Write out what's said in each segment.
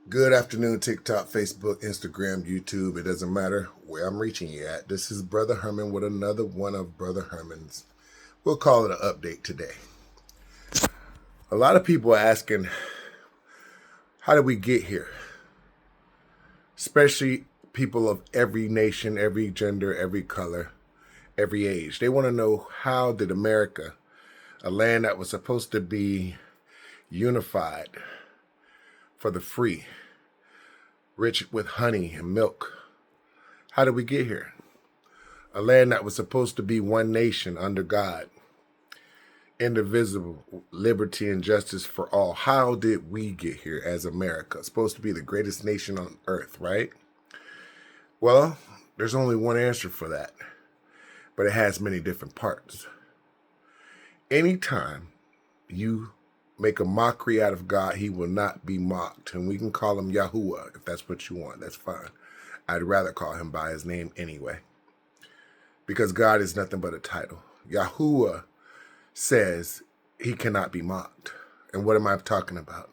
Good afternoon, TikTok, Facebook, Instagram, YouTube. It doesn't matter where I'm reaching you at. This is Brother Herman with another one of Brother Herman's. We'll call it an update today. A lot of people are asking, how did we get here? Especially people of every nation, every gender, every color, every age. They want to know, how did America, a land that was supposed to be unified for the free, rich with honey and milk, how did we get here? A land that was supposed to be one nation under God, indivisible, liberty and justice for all. How did we get here as America? Supposed to be the greatest nation on earth, right? Well, there's only one answer for that, but it has many different parts. Anytime you make a mockery out of God, he will not be mocked. And we can call him Yahuwah if that's what you want. That's fine. I'd rather call him by his name anyway, because God is nothing but a title. Yahuwah says he cannot be mocked. And what am I talking about?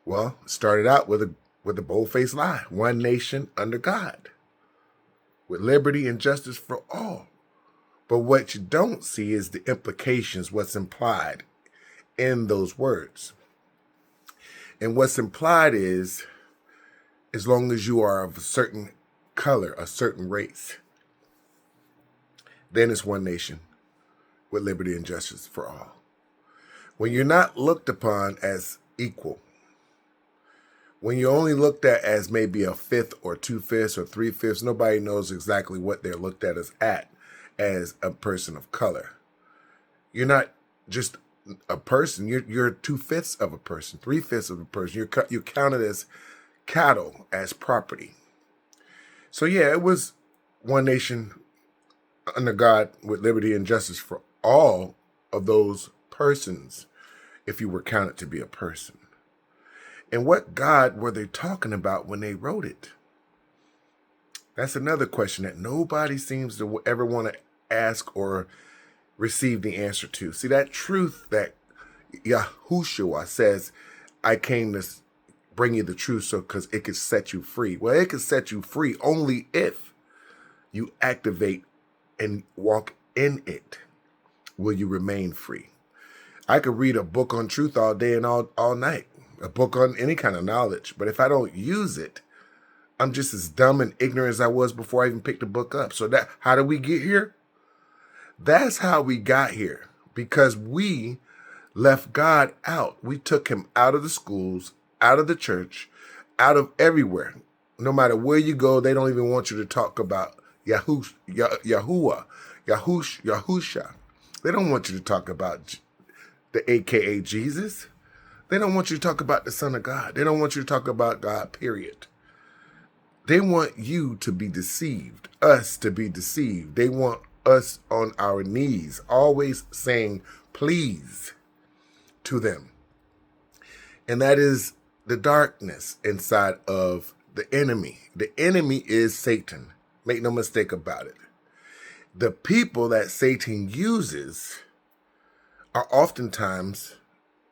Well, it started out with a bold-faced lie. One nation under God, with liberty and justice for all. But what you don't see is the implications, what's implied in those words. And what's implied is, as long as you are of a certain color, a certain race, then it's one nation with liberty and justice for all. When you're not looked upon as equal, when you're only looked at as maybe a fifth or two-fifths or three-fifths, nobody knows exactly what they're looked at as a person of color. You're not just a person, you're two-fifths of a person, three-fifths of a person. You're counted as cattle, as property. So yeah, it was one nation under God with liberty and justice for all of those persons, if you were counted to be a person. And what God were they talking about when they wrote it? That's another question that nobody seems to ever want to ask or receive the answer to. See, that truth that Yahushua says, I came to bring you the truth so because it could set you free. Well, it could set you free only if you activate and walk in it. Will you remain free? I could read a book on truth all day and all night, a book on any kind of knowledge, but if I don't use it, I'm just as dumb and ignorant as I was before I even picked the book up. So how did we get here? That's how we got here, because we left God out. We took him out of the schools, out of the church, out of everywhere. No matter where you go, they don't even want you to talk about Yahuwah, Yahusha. They don't want you to talk about the AKA Jesus. They don't want you to talk about the Son of God. They don't want you to talk about God, period. They want you to be deceived, us to be deceived. They want us on our knees, always saying please to them. And that is the darkness inside of the enemy. The enemy is Satan. Make no mistake about it. The people that Satan uses are oftentimes,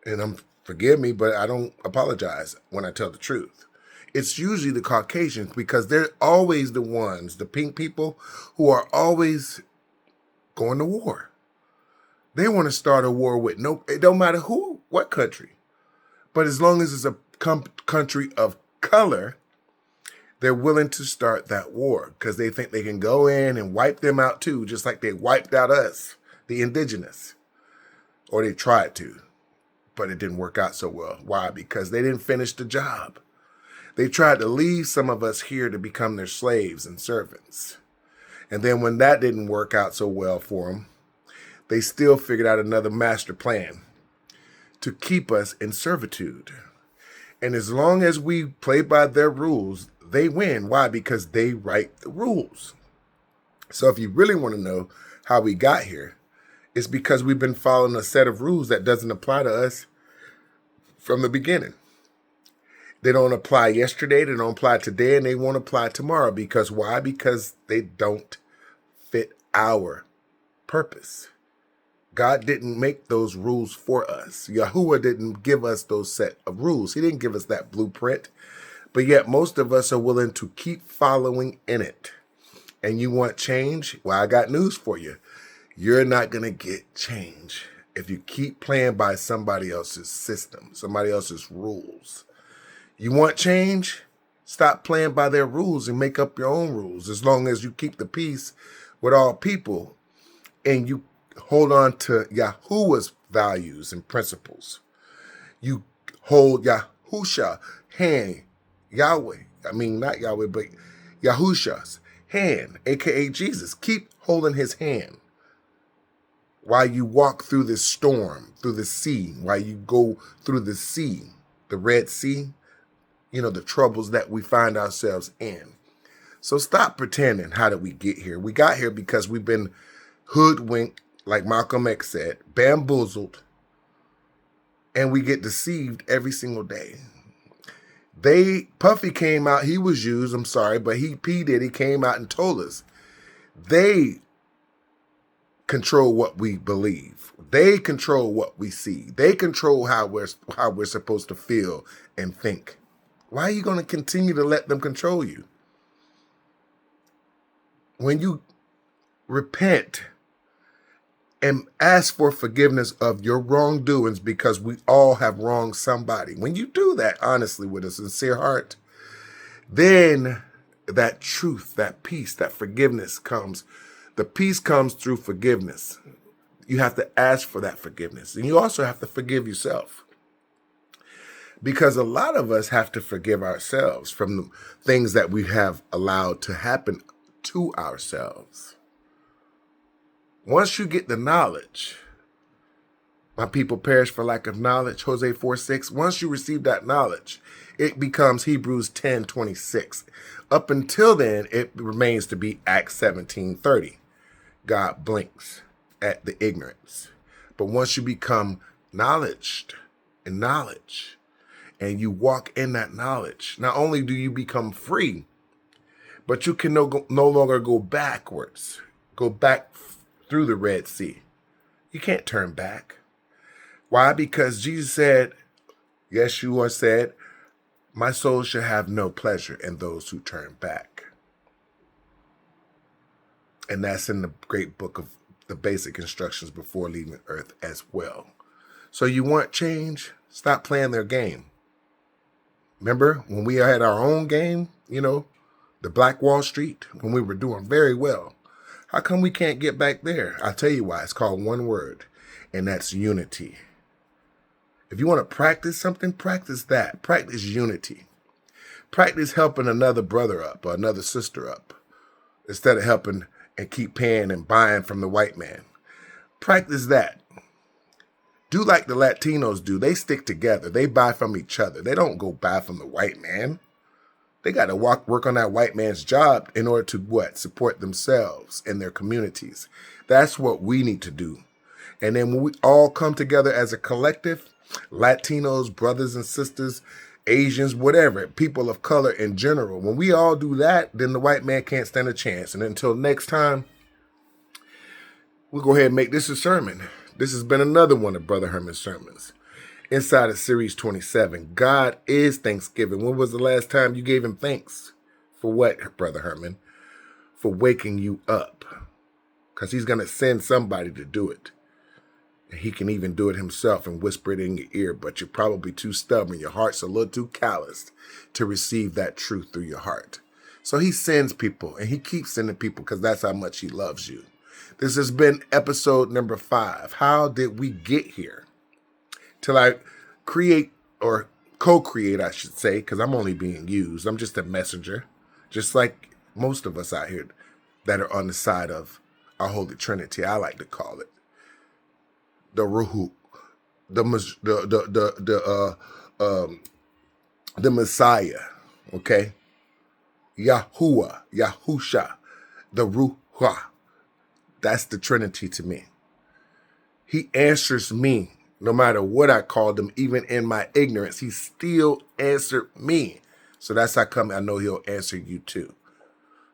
and forgive me, but I don't apologize when I tell the truth, it's usually the Caucasians, because they're always the ones, the pink people, who are always going to war. They want to start a war with it don't matter who, what country. But as long as it's a country of color, they're willing to start that war because they think they can go in and wipe them out too, just like they wiped out us, the indigenous. Or they tried to, but it didn't work out so well. Why? Because they didn't finish the job. They tried to leave some of us here to become their slaves and servants. And then when that didn't work out so well for them, they still figured out another master plan to keep us in servitude. And as long as we play by their rules, they win. Why? Because they write the rules. So if you really want to know how we got here, it's because we've been following a set of rules that doesn't apply to us from the beginning. They don't apply yesterday, they don't apply today, and they won't apply tomorrow. Because why? Because they don't fit our purpose. God didn't make those rules for us. Yahuwah didn't give us those set of rules. He didn't give us that blueprint. But yet most of us are willing to keep following in it. And you want change? Well, I got news for you. You're not going to get change if you keep playing by somebody else's system, somebody else's rules. You want change? Stop playing by their rules and make up your own rules. As long as you keep the peace with all people and you hold on to Yahuwah's values and principles. You hold Yahusha hand, not Yahweh, but Yahusha's hand, aka Jesus. Keep holding his hand while you walk through this storm, through the sea, while you go through the sea, the Red Sea, the troubles that we find ourselves in. So stop pretending. How did we get here? We got here because we've been hoodwinked, like Malcolm X said, bamboozled, and we get deceived every single day. Puffy came out, he was used, I'm sorry, but P. Diddy came out and told us they control what we believe. They control what we see. They control how we're supposed to feel and think. Why are you going to continue to let them control you? When you repent and ask for forgiveness of your wrongdoings, because we all have wronged somebody. When you do that honestly with a sincere heart, then that truth, that peace, that forgiveness comes. The peace comes through forgiveness. You have to ask for that forgiveness. And you also have to forgive yourself. Because a lot of us have to forgive ourselves from the things that we have allowed to happen to ourselves. Once you get the knowledge, my people perish for lack of knowledge, Hosea 4:6. Once you receive that knowledge, it becomes Hebrews 10:26. Up until then, it remains to be Acts 17:30. God blinks at the ignorance. But once you become knowledge, and you walk in that knowledge, not only do you become free, but you can no longer go backwards, go back through the Red Sea. You can't turn back. Why? Because Jesus said, Yeshua said, my soul shall have no pleasure in those who turn back. And that's in the great book of the basic instructions before leaving earth as well. So you want change? Stop playing their game. Remember when we had our own game, the Black Wall Street, when we were doing very well? How come we can't get back there? I'll tell you why. It's called one word, and that's unity. If you want to practice something, practice that. Practice unity. Practice helping another brother up or another sister up instead of helping and keep paying and buying from the white man. Practice that. Do like the Latinos do. They stick together. They buy from each other. They don't go buy from the white man. They got to work on that white man's job in order to support themselves and their communities. That's what we need to do. And then when we all come together as a collective, Latinos, brothers and sisters, Asians, whatever, people of color in general, when we all do that, then the white man can't stand a chance. And until next time, we'll go ahead and make this a sermon. This has been another one of Brother Herman's sermons. Inside of Series 27, God is Thanksgiving. When was the last time you gave him thanks? For what, Brother Herman? For waking you up. Because he's going to send somebody to do it. And he can even do it himself and whisper it in your ear, but you're probably too stubborn. Your heart's a little too calloused to receive that truth through your heart. So he sends people, and he keeps sending people because that's how much he loves you. This has been episode number 5. How did we get here? Till I create or co-create, I should say, because I'm only being used. I'm just a messenger, just like most of us out here that are on the side of our Holy Trinity. I like to call it the Ruhu, the Messiah. Okay, Yahuwah, Yahusha, the Ruha. That's the Trinity to me. He answers me. No matter what I called him, even in my ignorance, he still answered me. So that's how come I know he'll answer you too.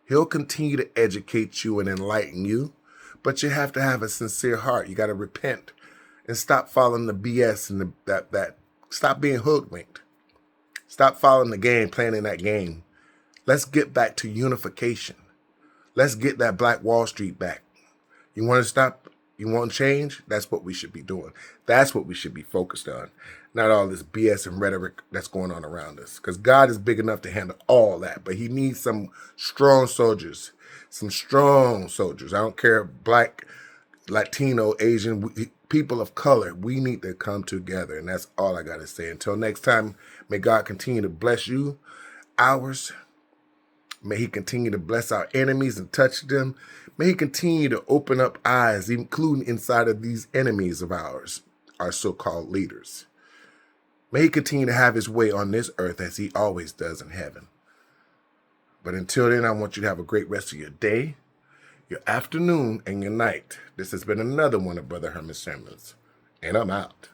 He'll continue to educate you and enlighten you, But you have to have a sincere heart. You got to repent and stop following the BS and stop being hoodwinked. Stop following the game, playing in that game. Let's get back to unification. Let's get that Black Wall Street back. You want to stop? You want change? That's what we should be doing. That's what we should be focused on. Not all this BS and rhetoric that's going on around us. Because God is big enough to handle all that. But he needs some strong soldiers. Some strong soldiers. I don't care, Black, Latino, Asian, people of color. We need to come together. And that's all I got to say. Until next time, may God continue to bless you, ours. May he continue to bless our enemies and touch them. May he continue to open up eyes, including inside of these enemies of ours, our so-called leaders. May he continue to have his way on this earth as he always does in heaven. But until then, I want you to have a great rest of your day, your afternoon, and your night. This has been another one of Brother Herman's sermons, and I'm out.